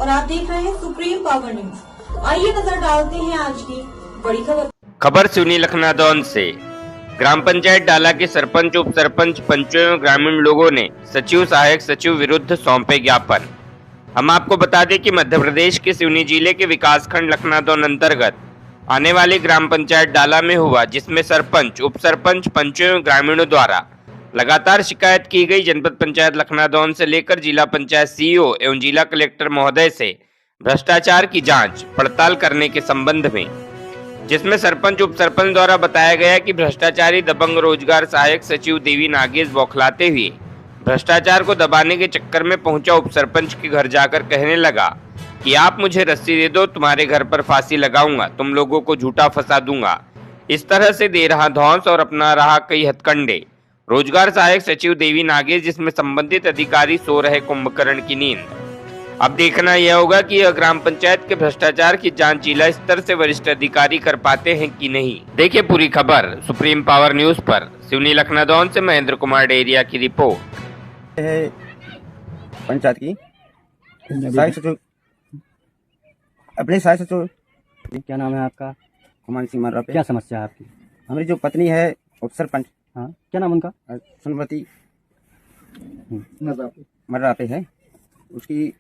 और आप देख रहे हैं सुप्रीम पावर न्यूज। आइए नजर डालते हैं आज की बड़ी खबर सिवनी लखनादौन से। ग्राम पंचायत डाला के सरपंच, उप सरपंच, पंचों एवं ग्रामीण लोगों ने सचिव, सहायक सचिव विरुद्ध सौंपे ज्ञापन। हम आपको बता दें कि मध्य प्रदेश के सिवनी जिले के विकासखंड लखनादौन अंतर्गत आने वाली ग्राम पंचायत डाला में हुआ, जिसमें सरपंच, उप सरपंच, पंचों एवं ग्रामीणों द्वारा लगातार शिकायत की गई। जनपद पंचायत लखनादौन से लेकर जिला पंचायत सीईओ एवं जिला कलेक्टर महोदय से भ्रष्टाचार की जांच पड़ताल करने के संबंध में, जिसमें सरपंच, उप सरपंच द्वारा बताया गया कि भ्रष्टाचारी दबंग रोजगार सहायक सचिव देवी नागेश बौखलाते हुए भ्रष्टाचार को दबाने के चक्कर में पहुंचा उप सरपंच के घर जाकर कहने लगा कि आप मुझे रस्सी दे दो, तुम्हारे घर पर फांसी लगाऊंगा, तुम लोगों को झूठा फंसा दूंगा। इस तरह से दे रहा धौंस और अपना रहा कई हथकंडे। रोजगार सहायक सचिव देवी नागेश, जिसमें संबंधित अधिकारी सो रहे कुंभकर्ण की नींद। अब देखना यह होगा कि यह ग्राम पंचायत के भ्रष्टाचार की जांच जिला स्तर से वरिष्ठ अधिकारी कर पाते हैं कि नहीं। देखिए पूरी खबर सुप्रीम पावर न्यूज पर। सिवनी लखनादौन से महेंद्र कुमार डेरिया की रिपोर्ट है। पंचायत की सहायक सचिव, अपने सहायक सचिव, क्या नाम है आपका? कुमार सिंह मर्रा पे। क्या समस्या है आपकी? हमारी जो पत्नी है उप सरपंच, हाँ, क्या नाम उनका? सुनवती मर्रा पे है। उसकी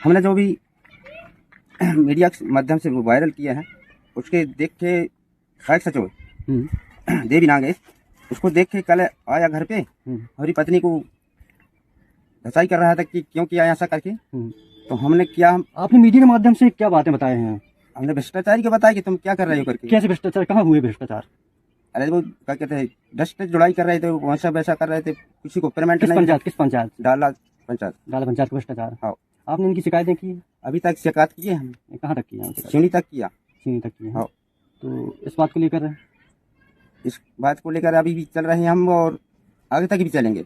हमने जो भी मीडिया के माध्यम से वो वायरल किया है, उसके देख के सहायक सचिव देवी नागेश उसको देख के कल आया घर पे। हमारी पत्नी को धसाई कर रहा था कि क्यों किया ऐसा करके। तो हमने किया, आपने मीडिया के माध्यम से क्या बातें बताए हैं? हमने भ्रष्टाचारी को बताया कि तुम क्या कर रहे हो करके। कैसे भ्रष्टाचार? कहाँ हुए भ्रष्टाचार? अरे वो क्या कहते हैं, डस्ट जुड़ाई कर रहे थे, वैसा वैसा कर रहे थे, किसी को पेमेंट किस नहीं। पंचायत? किस पंचायत? डाला पंचायत। डाला पंचायत का भ्रष्टाचार। हाँ। आपने इनकी शिकायतें की? अभी तक शिकायत की है हमने। कहाँ तक की है? सिवनी तक किया। सिवनी तक की है। हाँ। तो इस बात को लेकर इस बात को लेकर अभी भी चल रहे हैं हम, और आगे तक भी चलेंगे।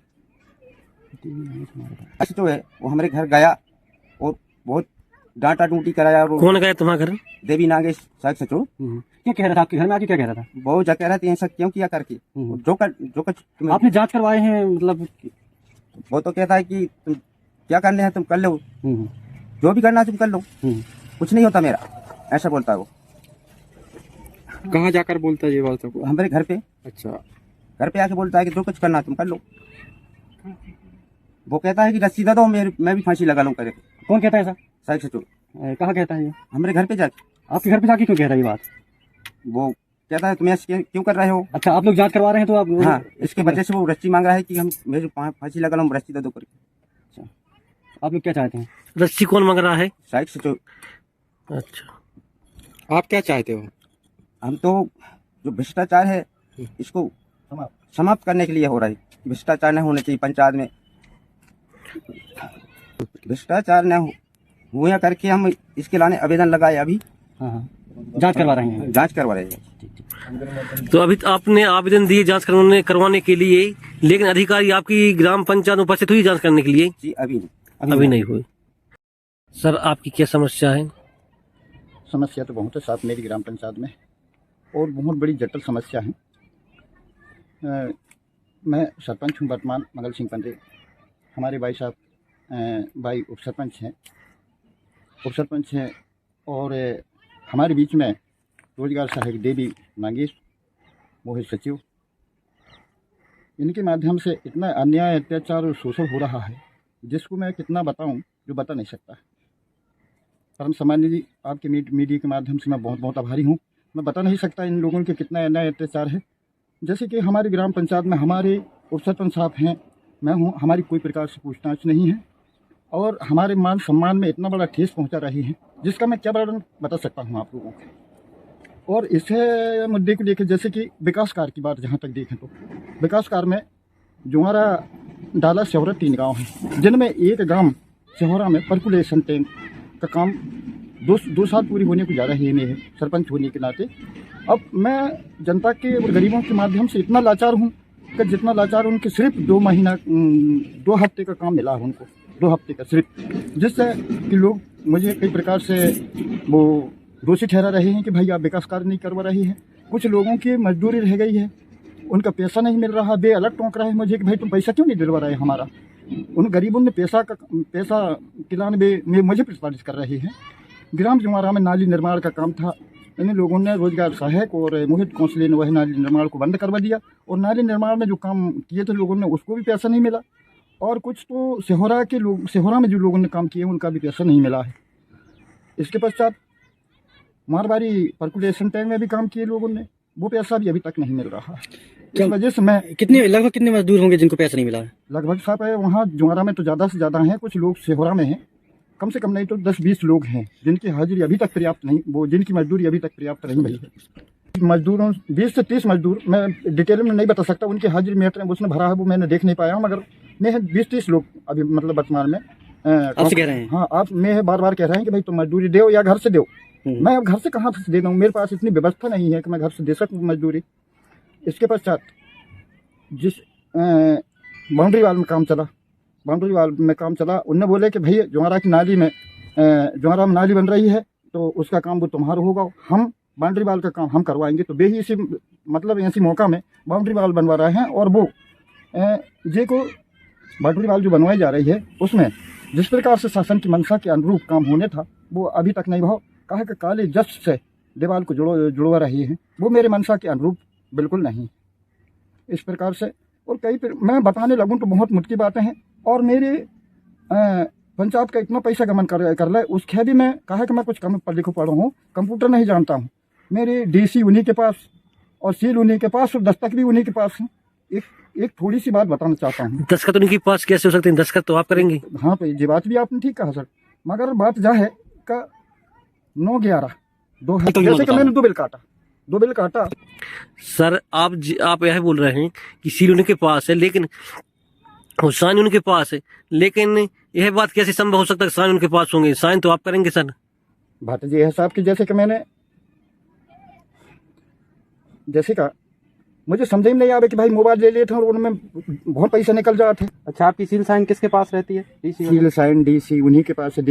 अच्छा तो है, वो हमारे घर गया और बहुत डांटा डूटी कराया। और कौन गया तुम्हारे घर? देवी नागेश सहायक सचिव। क्या कह रहा था आपके घर में आके? क्या कह रहा था? बहुत जा कह रहा था ऐसा क्यों किया करके। जो कर आपने जांच करवाए हैं मतलब? वो तो कहता है कि तुम क्या करने हैं तुम कर लो, जो भी करना है तुम कर लो, कुछ नहीं होता मेरा, ऐसा बोलता है वो। कहाँ जाकर बोलता है ये बात? हमारे घर पे। अच्छा। घर पे आके बोलता है कि जो कुछ करना तुम कर लो। वो कहता है कि रस्सी दे दो, मैं भी फांसी लगा लूं करे। कौन कहता है ऐसा? सहायक सचिव। कहाँ कहता है ये? हमारे घर पे जाके। आपके घर पे जाके क्यों कह रहा है ये बात? वो कहता है तुम ऐसे क्यों कर रहे हो। अच्छा, आप लोग जांच करवा रहे हैं तो आप? हाँ, इसके वजह से वो रस्सी मांग रहा है कि हम मेरे फांसी लगा लूं, रस्सी दे दो करके। अच्छा, आप लोग क्या चाहते हैं? रस्सी कौन मांग रहा है? सहायक सचिव। अच्छा, आप क्या चाहते हो? हम तो जो भ्रष्टाचार है इसको समाप्त करने के लिए हो रहा है। भ्रष्टाचार नहीं होना चाहिए पंचायत में। भ्रष्टाचार न हुआ करके हम इसके लाने आवेदन लगाए। अभी हाँ, जांच करवा रहे हैं। जांच करवा रहे हैं। तो अभी आपने आवेदन दिए जांच करवाने के लिए, लेकिन अधिकारी आपकी ग्राम पंचायत उपस्थित हुई जांच करने के लिए? जी अभी नहीं हुई। सर, आपकी क्या समस्या है? समस्या तो बहुत है साहब मेरी ग्राम पंचायत में, और बहुत बड़ी जटिल समस्या है। मैं सरपंच हूँ वर्तमान, मंगल सिंह पंडे। हमारे भाई साहब भाई उप सरपंच हैं, और हमारे बीच में रोजगार सहायक देवी नागेश, वो है सचिव। इनके माध्यम से इतना अन्याय, अत्याचार और शोषण हो रहा है जिसको मैं कितना बताऊं जो बता नहीं सकता। परम सामान्य जी, आपके मीडिया के माध्यम से मैं बहुत बहुत आभारी हूँ। मैं बता नहीं सकता इन लोगों के कितना अन्याय अत्याचार है। जैसे कि हमारी ग्राम पंचायत में हमारे उप सरपंच साहब हैं, मैं हूँ, हमारी कोई प्रकार से पूछताछ नहीं है, और हमारे मान सम्मान में इतना बड़ा ठेस पहुँचा रही है जिसका मैं क्या बता सकता हूँ आप लोगों को। और इसे मुद्दे को लेकर जैसे कि विकास कार्य की बात जहाँ तक देखें तो विकास कार्य में जो हमारा डाला सेहरा 3 गाँव हैं, जिनमें एक गाँव सेहरा में पर्कुलेशन टैंक का काम 2 साल पूरी होने को जा रही है मेरे सरपंच होने के नाते। अब मैं जनता के और गरीबों के माध्यम से इतना लाचार हूँ कि जितना लाचार उनके सिर्फ 2 हफ्ते का काम मिला है उनको, 2 हफ्ते का सिर्फ, जिससे कि लोग मुझे कई प्रकार से वो दोषी ठहरा रहे हैं कि भाई आप विकास कार्य नहीं करवा रही हैं। कुछ लोगों की मजदूरी रह गई है, उनका पैसा नहीं मिल रहा, वे अलग टोंक रहे हैं मुझे कि भाई तुम पैसा क्यों नहीं दिलवा रहे हमारा। उन गरीबों ने पैसा खिलाने में मुझे प्रताड़ित कर रहे हैं। ग्राम जुआरा में नाली निर्माण का काम था, इन लोगों ने रोजगार सहायक और मोहित कौंसले ने वही नाली निर्माण को बंद करवा दिया, और नाली निर्माण में जो काम किए थे लोगों ने उसको भी पैसा नहीं मिला, और कुछ तो सिहोरा में जो लोगों ने काम किए उनका भी पैसा नहीं मिला है। इसके पश्चात मारवाड़ी पर्कुलेशन टैंक में भी काम किए लोगों ने, वो पैसा भी अभी तक नहीं मिल रहा है। इस वजह से मैं लगभग कितने मजदूर होंगे जिनको पैसा नहीं मिला है? लगभग साहब है वहाँ जुआरा में तो ज़्यादा से ज़्यादा हैं, कुछ लोग सिहोरा में हैं, कम से कम नहीं तो 10-20 लोग हैं जिनकी हाजिरी अभी तक पर्याप्त नहीं, वो जिनकी मजदूरी अभी तक पर्याप्त नहीं भरी है। मजदूरों 20 से 30 मजदूर, मैं डिटेल में नहीं बता सकता, उनकी हाजिरी मीटर उसने भरा है वो मैंने देख नहीं पाया हूँ, मगर मैं 20-30 लोग अभी मतलब वर्तमान में आपसे कह रहे हैं। हाँ, आप मैं बार कह रहे हैं कि भाई तुम मजदूरी दो या घर से दो। मैं अब घर से कहाँ से दे दूँ, मेरे पास इतनी व्यवस्था नहीं है कि मैं घर से दे सकूँ मजदूरी। इसके पश्चात जिस बाउंड्री वाल में काम चला, उनने बोले कि भैया जुआरा की नाली में जुआरा में नाली बन रही है तो उसका काम वो तुम्हारा होगा, हम बाउंड्री वाल का काम हम करवाएंगे। तो बेही इसी मतलब ऐसी मौका में बाउंड्री वाल बनवा रहे हैं, और वो जे को बाउंड्री वाल जो बनवाई जा रही है उसमें जिस प्रकार से शासन की मंशा के अनुरूप काम होने था वो अभी तक नहीं भाव, कहा कि काले जस्ट से दीवार को जुड़वा रही है, वो मेरे मंशा के अनुरूप बिल्कुल नहीं। इस प्रकार से और मैं बताने लगूं तो बहुत मुश्किल बातें हैं, और मेरे पंचायत का इतना पैसा गमन कर ले, उसके भी मैं कहा कि मैं कुछ कम पढ़ लिखो पढ़ा हूँ, कंप्यूटर नहीं जानता हूँ। मेरे डीसी उन्हीं के पास और सील उन्हीं के पास और दस्तक भी उन्हीं के पास है। एक थोड़ी सी बात बताना चाहता हूँ। दस्तखत उनके पास कैसे हो सकते हैं? दस्तखत तो आप करेंगे। हाँ, तो ये बात भी आपने ठीक कहा सर, मगर बात जा है का 9/11 जैसे कि मैंने 2 बिल काटा। सर आप यह बोल रहे हैं कि सील उनके पास है, लेकिन साइन उनके पास है, लेकिन यह बात कैसे संभव हो सकता है? साइन उनके पास होंगे, साइन तो आप करेंगे सर। बात ये है साहब कि जैसे कि मैंने मुझे समझ में नहीं आवे कि भाई मोबाइल ले लिए थे और उनमें बहुत पैसा निकल जाए थे। अच्छा, आपकी सील साइन किसके पास रहती है? सील साइन डीसी उन्हीं के पास है,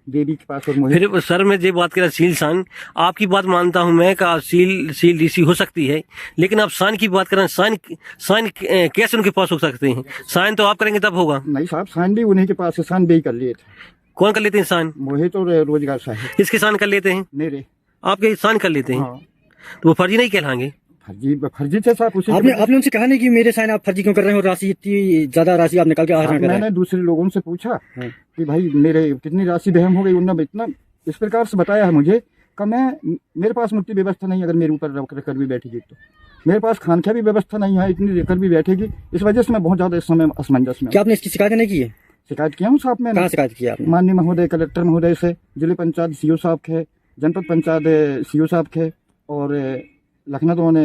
देवी के पास और मोहित। फिर सर मैं ये बात कर रहा, सील साइन आपकी बात मानता हूं मैं का सील डीसी हो सकती है, लेकिन आप साइन की बात कर रहे हैं। साइन कैसे उनके पास हो सकते हैं? साइन तो आप करेंगे तब होगा। नहीं साहब, साइन भी उन्हीं के पास है, साइन भी कर लिए थे। कौन कर लेते हैं साइन? मोहित और रोजगार साहब। किसके साइन कर लेते हैं? मेरे। आपके साइन कर लेते हैं? हाँ। तो वो फर्जी नहीं कहलाएंगे? फर्जी थे साहब। आपने उनसे कहा नहीं कि मेरे साइन आप फर्जी क्यों कर रहे हैं, और राशि इतनी ज्यादा राशि आप निकाल के आहरण कर रहे हैं? मैंने दूसरे लोगों से पूछा कि भाई मेरे कितनी राशि बहम हो गई, उन्होंने इतना इस प्रकार से बताया है मुझे कि मेरे पास मुक्ति व्यवस्था नहीं, अगर मेरे ऊपर रख कर भी बैठेगी तो मेरे पास खानख्या भी व्यवस्था नहीं है, इतनी लेकर भी बैठेगी। इस वजह से मैं बहुत ज्यादा इस समय असमंजस में। क्या आपने इसकी शिकायत नहीं की है? शिकायत किया हूँ साहब। मैंने कहाँ शिकायत किया आपने? माननीय महोदय कलेक्टर महोदय से, जिले पंचायत सीओ साहब के, जनपद पंचायत सीओ साहब के, और लखनऊ ने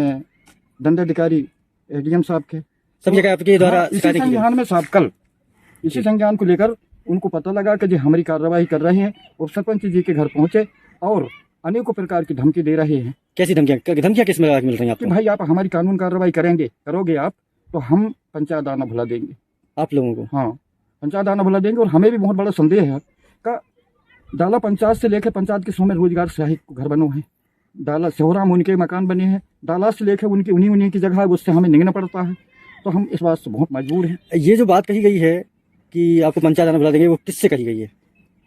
दंडाधिकारी एडीएम साहब के, सब जगह आपके द्वारा इसी संज्ञान में साहब कल इसी संज्ञान को लेकर उनको पता लगा कि जो हमारी कार्रवाई कर रहे हैं, और सरपंच जी के घर पहुंचे और अनेकों प्रकार की धमकी दे रहे हैं। कैसी धमकियां किस में मिल रही हैं आपको? कि भाई आप हमारी कानून कार्रवाई करोगे आप तो हम पंचायत आना भुला देंगे आप लोगों को। हाँ, पंचायत आना भुला देंगे। और हमें भी बहुत बड़ा संदेह है का डाला पंचायत से लेकर पंचायत के समय रोजगार सहायक घर बनो है, डाला सिहोरा में उनके मकान बने हैं, डाला से लेकर उनकी उन्हीं की जगह है, उससे हमें निगलना पड़ता है। तो हम इस बात से बहुत मजबूर हैं। ये जो बात कही गई है कि आपको पंचायत आना बुला देंगे, वो किससे कही गई है?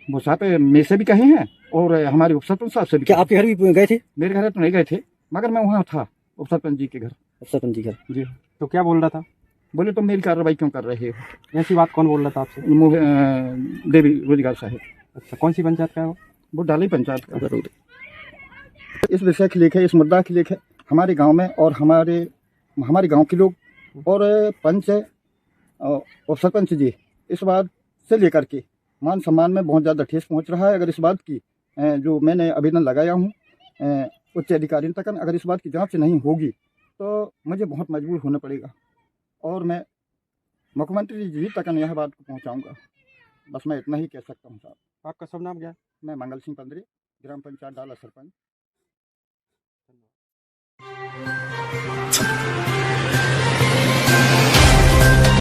वो साहब मेरे से भी कहे हैं और हमारे उप सरपंच साहब से भी। क्या आपके घर भी गए थे? मेरे घर तो नहीं गए थे, मगर मैं वहाँ था उप सरपंच जी के घर। उप सरपंच जी घर जी। तो क्या बोल रहा था? बोले तुम मेरी कार्रवाई क्यों कर रहे हो? ऐसी बात कौन बोल रहा था आपसे? देवी रोजगार साहब। अच्छा, कौन सी पंचायत का है वो डाली पंचायत का। इस विषय के लेकर, इस मुद्दा के लेकर हमारे गांव में और हमारे गांव के लोग और पंच और सरपंच जी इस बात से लेकर के मान सम्मान में बहुत ज़्यादा ठेस पहुंच रहा है। अगर इस बात की जो मैंने आवेदन लगाया हूं उच्च अधिकारियों तक, अगर इस बात की जांच नहीं होगी तो मुझे बहुत मजबूर होना पड़ेगा, और मैं मुख्यमंत्री जी तक यह बात को पहुँचाऊँगा। बस मैं इतना ही कह सकता हूँ साहब। आपका सब नाम क्या है? मैं मंगल सिंह पंद्रे, ग्राम पंचायत डाला सरपंच।